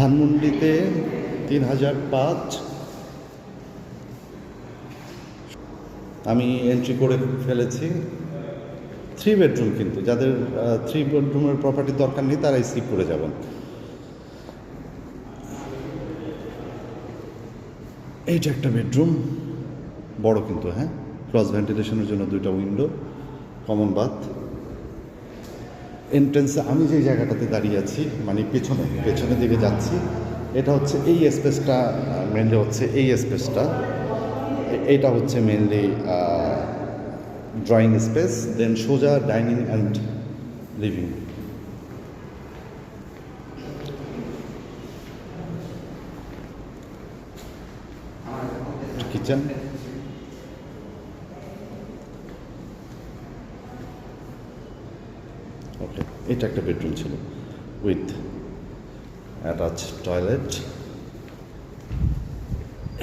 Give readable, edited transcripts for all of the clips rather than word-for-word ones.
ধানমন্ডিতে 3005 আমি এন্ট্রি করে ফেলেছি। 3 বেডরুম, কিন্তু যাদের 3 বেডরুমের প্রপার্টির দরকার নেই তারা স্কিপ করে যাবেন। এইটা একটা বেডরুম, বড় কিন্তু, হ্যাঁ, ক্রস ভেন্টিলেশনের জন্য 2টা উইন্ডো, কমন বাথ। এন্ট্রেন্সে আমি যে জায়গাটাতে দাঁড়িয়ে আছি, মানে পেছনের দিকে যাচ্ছি, এটা হচ্ছে এই স্পেসটা, মেনলি হচ্ছে এই স্পেসটা, এইটা হচ্ছে মেনলি ড্রয়িং স্পেস, দেন সোজা ডাইনিং অ্যান্ড লিভিং। কিচেন, ওকে, এটা একটা বেডরুম ছিল উইথ অ্যাটাচ টয়লেট।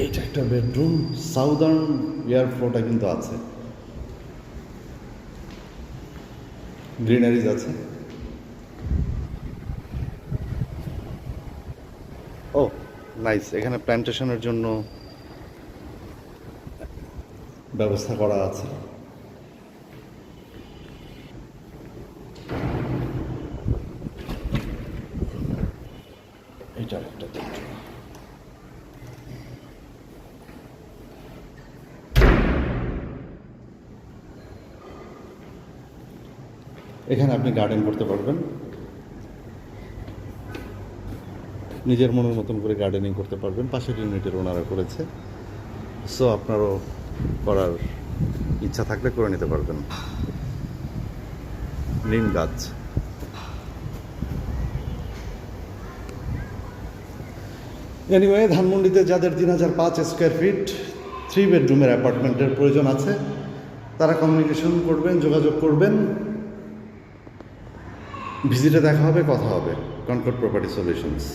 এইটা একটা বেডরুম, সাউদার্ন এয়ার ফ্লোটা কিন্তু আছে, গ্রিনারিজ আছে। ও নাইস, এখানে প্ল্যান্টেশনের জন্য ব্যবস্থা করা আছে। এটা একটা বেডরুম। এখানে আপনি গার্ডেন করতে পারবেন, নিজের মনের মতন করে গার্ডেনিং করতে পারবেন। পাশের ইউনিটের ওনারা করেছে, সো আপনারও করার ইচ্ছা থাকলে করে নিতে পারবেন। নিম গাছ। এনিওয়ে, ধানমন্ডিতে যাদের 3005 স্কোয়ার ফিট 3 বেডরুমের অ্যাপার্টমেন্টের প্রয়োজন আছে, তারা কমিউনিকেশন করবেন, যোগাযোগ করবেন। ভিজিটে দেখা হবে, কথা হবে। Concord property solutions.